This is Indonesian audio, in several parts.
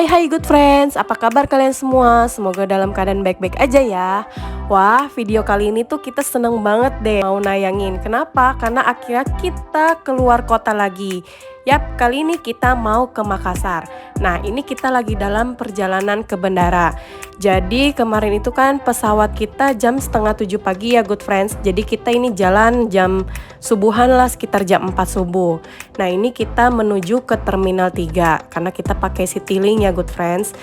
Hai good friends, apa kabar kalian semua? Semoga dalam keadaan baik-baik aja ya. Wah, video kali ini tuh kita seneng banget deh mau nayangin. Kenapa? Karena akhirnya kita keluar kota lagi. Yap, kali ini kita mau ke Makassar. Nah, ini kita lagi dalam perjalanan ke bandara. Jadi kemarin itu kan pesawat kita jam setengah 7 pagi ya good friends. Jadi kita ini jalan jam subuhan lah, sekitar jam 4 subuh. Nah, ini kita menuju ke Terminal 3 karena kita pakai Citylink ya good friends.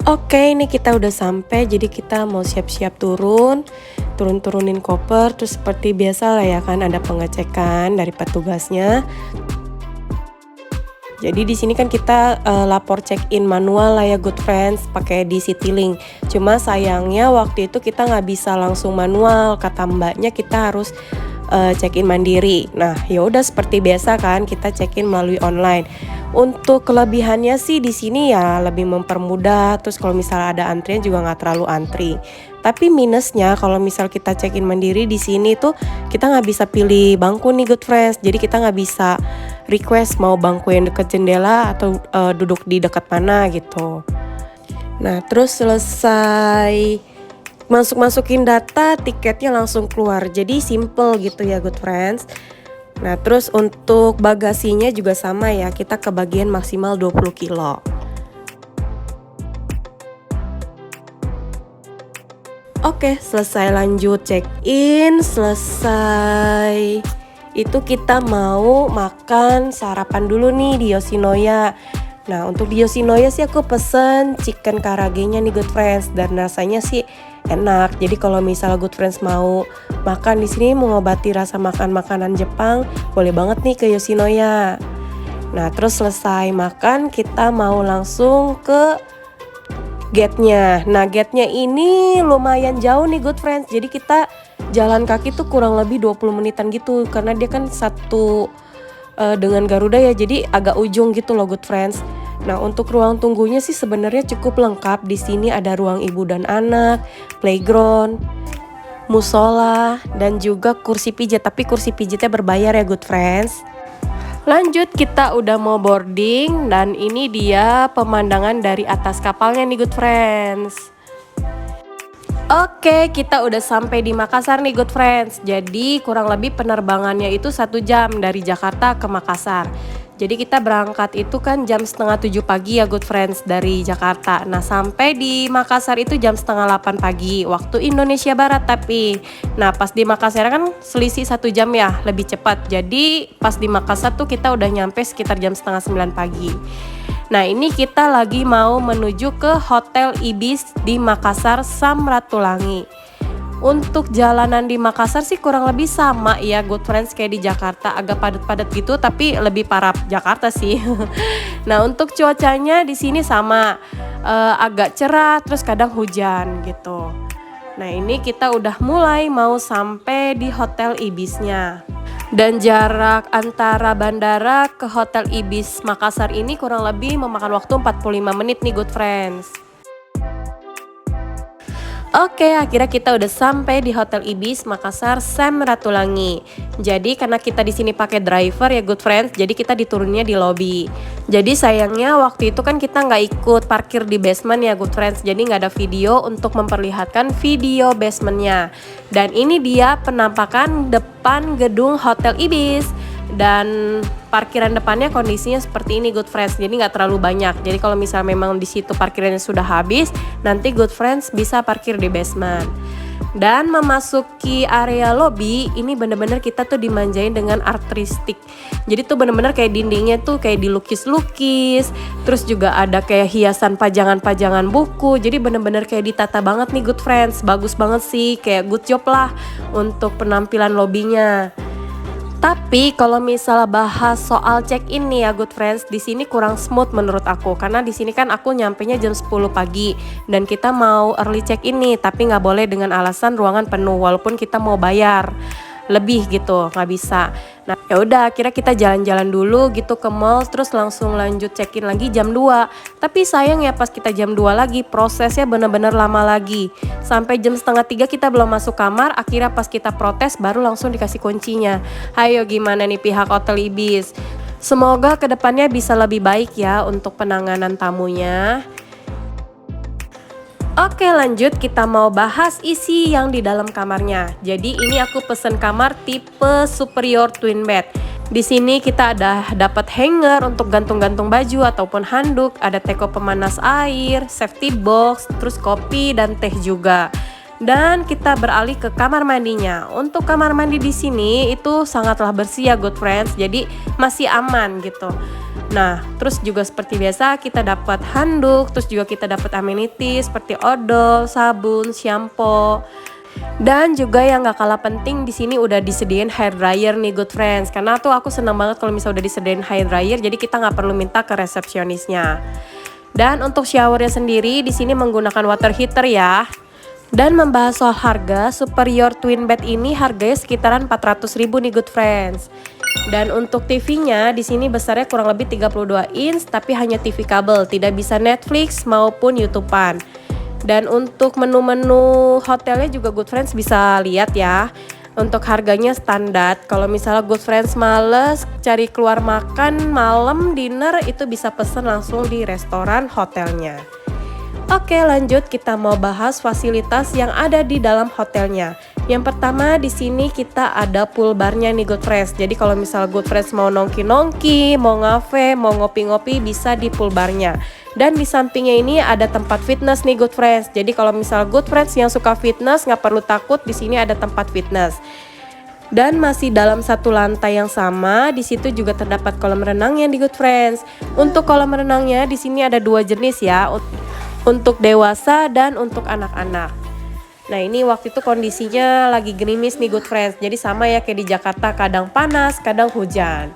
Oke, ini kita udah sampai, jadi kita mau siap-siap turunin koper. Terus seperti biasa lah ya kan, ada pengecekan dari petugasnya. Jadi di sini kan kita lapor check-in manual lah ya good friends, pakai di Citylink. Cuma sayangnya waktu itu kita nggak bisa langsung manual, kata mbaknya kita harus check-in mandiri. Nah, ya udah seperti biasa kan, kita check-in melalui online. Untuk kelebihannya sih di sini ya lebih mempermudah. Terus kalau misalnya ada antrian juga nggak terlalu antri. Tapi minusnya kalau misal kita check-in mandiri di sini tuh kita nggak bisa pilih bangku nih good friends. Jadi kita nggak bisa request mau bangku yang deket jendela atau duduk di dekat mana gitu. Nah, terus selesai masukin data, tiketnya langsung keluar. Jadi simple gitu ya good friends. Nah, terus untuk bagasinya juga sama ya, kita kebagian maksimal 20 kilo. Oke, selesai lanjut check-in, selesai. Itu kita mau makan sarapan dulu nih di Yoshinoya. Nah, untuk di Yoshinoya sih aku pesen chicken karagenya nih good friends, dan rasanya sih enak. Jadi kalau misalnya good friends mau makan di sini mengobati rasa makan makanan Jepang, boleh banget nih ke Yoshinoya. Nah, terus selesai makan kita mau langsung ke gate-nya. Nah, gate-nya ini lumayan jauh nih good friends. Jadi kita jalan kaki tuh kurang lebih 20 menitan gitu, karena dia kan satu dengan Garuda ya, jadi agak ujung gitu loh good friends. Nah, untuk ruang tunggunya sih sebenarnya cukup lengkap. Di sini ada ruang ibu dan anak, playground, musola, dan juga kursi pijat. Tapi kursi pijatnya berbayar ya good friends. Lanjut, kita udah mau boarding dan ini dia pemandangan dari atas kapalnya nih good friends. Oke, kita udah sampai di Makassar nih good friends. Jadi kurang lebih penerbangannya itu 1 jam dari Jakarta ke Makassar. Jadi kita berangkat itu kan jam setengah 7 pagi ya good friends dari Jakarta. Nah, sampai di Makassar itu jam setengah 8 pagi waktu Indonesia Barat tapi. Nah, pas di Makassar kan selisih 1 jam ya, lebih cepat. Jadi pas di Makassar tuh kita udah nyampe sekitar jam setengah 9 pagi. Nah, ini kita lagi mau menuju ke Hotel Ibis di Makassar Samratulangi. Untuk jalanan di Makassar sih kurang lebih sama ya good friends kayak di Jakarta, agak padat-padat gitu tapi lebih parah Jakarta sih. Nah, untuk cuacanya di sini sama, agak cerah terus kadang hujan gitu. Nah, ini kita udah mulai mau sampai di Hotel Ibisnya. Dan jarak antara bandara ke Hotel Ibis Makassar ini kurang lebih memakan waktu 45 menit nih good friends. Oke, akhirnya kita udah sampai di Hotel Ibis Makassar Samratulangi. Jadi karena kita di sini pakai driver ya good friends, jadi kita diturunnya di lobby. Jadi sayangnya waktu itu kan kita nggak ikut parkir di basement ya good friends, jadi nggak ada video untuk memperlihatkan video basementnya. Dan ini dia penampakan depan gedung Hotel Ibis. Dan parkiran depannya kondisinya seperti ini good friends, jadi nggak terlalu banyak. Jadi kalau misalnya memang di situ parkirannya sudah habis, nanti good friends bisa parkir di basement. Dan memasuki area lobby ini bener-bener kita tuh dimanjain dengan artistik. Jadi tuh bener-bener kayak dindingnya tuh kayak dilukis-lukis, terus juga ada kayak hiasan pajangan-pajangan buku. Jadi bener-bener kayak ditata banget nih good friends, bagus banget sih, kayak good job lah untuk penampilan lobbynya. Tapi kalau misalnya bahas soal check-in nih ya good friends, di sini kurang smooth menurut aku, karena di sini kan aku nyampenya jam 10 pagi dan kita mau early check-in nih, tapi nggak boleh dengan alasan ruangan penuh walaupun kita mau bayar lebih gitu, nggak bisa. Nah, ya udah akhirnya kita jalan-jalan dulu gitu ke mall, terus langsung lanjut check-in lagi jam 2. Tapi sayang ya pas kita jam 2 lagi prosesnya bener-bener lama lagi. Sampai jam setengah 3 kita belum masuk kamar, akhirnya pas kita protes baru langsung dikasih kuncinya. Hayo gimana nih pihak Hotel Ibis? Semoga kedepannya bisa lebih baik ya untuk penanganan tamunya. Oke, lanjut kita mau bahas isi yang di dalam kamarnya. Jadi ini aku pesen kamar tipe superior twin bed. Di sini kita ada dapat hanger untuk gantung-gantung baju ataupun handuk, ada teko pemanas air, safety box, terus kopi dan teh juga. Dan kita beralih ke kamar mandinya. Untuk kamar mandi di sini itu sangatlah bersih ya good friends. Jadi masih aman gitu. Nah, terus juga seperti biasa kita dapat handuk, terus juga kita dapat amenities seperti odol, sabun, shampoo. Dan juga yang gak kalah penting di sini udah disediain hair dryer nih good friends. Karena tuh aku seneng banget kalau misalnya udah disediain hair dryer, jadi kita nggak perlu minta ke resepsionisnya. Dan untuk showernya sendiri di sini menggunakan water heater ya. Dan membahas soal harga, superior twin bed ini harganya sekitaran 400.000 nih good friends. Dan untuk TV-nya di sini besarnya kurang lebih 32 inch tapi hanya TV kabel, tidak bisa Netflix maupun YouTube-an. Dan untuk menu-menu hotelnya juga good friends bisa lihat ya. Untuk harganya standar. Kalau misalnya good friends males cari keluar makan malam dinner, itu bisa pesen langsung di restoran hotelnya. Oke, lanjut kita mau bahas fasilitas yang ada di dalam hotelnya. Yang pertama di sini kita ada pool barnya nih good friends. Jadi kalau misal good friends mau nongki-nongki, mau ngafe, mau ngopi-ngopi bisa di pool barnya. Dan di sampingnya ini ada tempat fitness nih good friends. Jadi kalau misal good friends yang suka fitness nggak perlu takut, di sini ada tempat fitness. Dan masih dalam satu lantai yang sama, di situ juga terdapat kolam renangnya di good friends. Untuk kolam renangnya di sini ada dua jenis ya. Untuk dewasa dan untuk anak-anak. Nah ini waktu itu kondisinya lagi gerimis nih good friends. Jadi sama ya kayak di Jakarta, kadang panas, kadang hujan.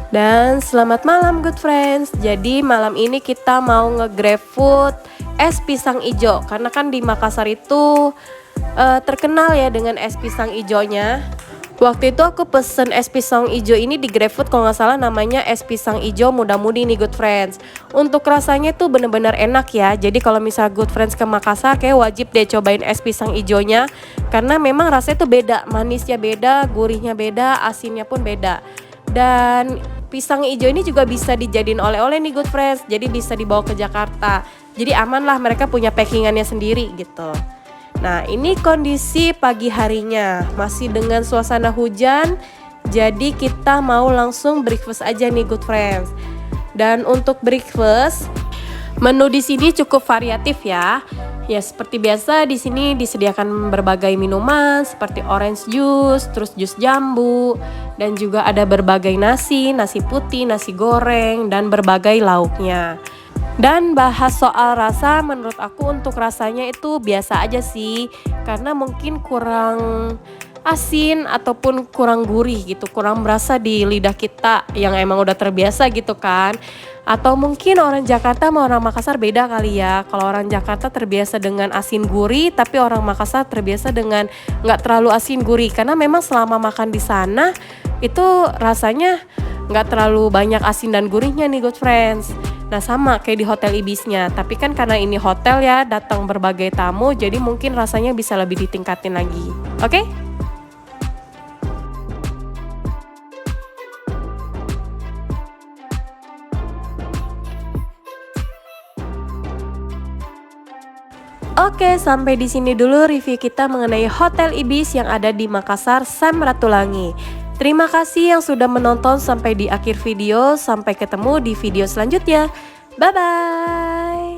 Dan selamat malam good friends. Jadi malam ini kita mau nge-grab food es pisang ijo. Karena kan di Makassar itu terkenal ya dengan es pisang ijonya. Waktu itu aku pesen es pisang ijo ini di GrabFood, kalau nggak salah namanya es pisang ijo muda-mudi nih good friends. Untuk rasanya tuh bener-bener enak ya. Jadi kalau misal good friends ke Makassar kayak wajib deh cobain es pisang ijonya. Karena memang rasanya tuh beda, manisnya beda, gurihnya beda, asinnya pun beda. Dan pisang ijo ini juga bisa dijadiin oleh-oleh nih good friends. Jadi bisa dibawa ke Jakarta. Jadi aman lah, mereka punya packingannya sendiri gitu. Nah ini kondisi pagi harinya masih dengan suasana hujan. Jadi kita mau langsung breakfast aja nih good friends. Dan untuk breakfast menu di sini cukup variatif ya. Ya seperti biasa di sini disediakan berbagai minuman seperti orange juice, terus jus jambu, dan juga ada berbagai nasi putih, nasi goreng, dan berbagai lauknya. Dan bahas soal rasa, menurut aku untuk rasanya itu biasa aja sih. Karena mungkin kurang asin ataupun kurang gurih gitu, kurang berasa di lidah kita yang emang udah terbiasa gitu kan. Atau mungkin orang Jakarta sama orang Makassar beda kali ya. Kalau orang Jakarta terbiasa dengan asin gurih, tapi orang Makassar terbiasa dengan nggak terlalu asin gurih. Karena memang selama makan di sana itu rasanya nggak terlalu banyak asin dan gurihnya nih good friends. Nah sama kayak di Hotel Ibisnya, tapi kan karena ini hotel ya, datang berbagai tamu, jadi mungkin rasanya bisa lebih ditingkatin lagi. Oke? Oke, sampai di sini dulu review kita mengenai Hotel Ibis yang ada di Makassar, Sam Ratulangi. Terima kasih yang sudah menonton sampai di akhir video. Sampai ketemu di video selanjutnya. Bye-bye.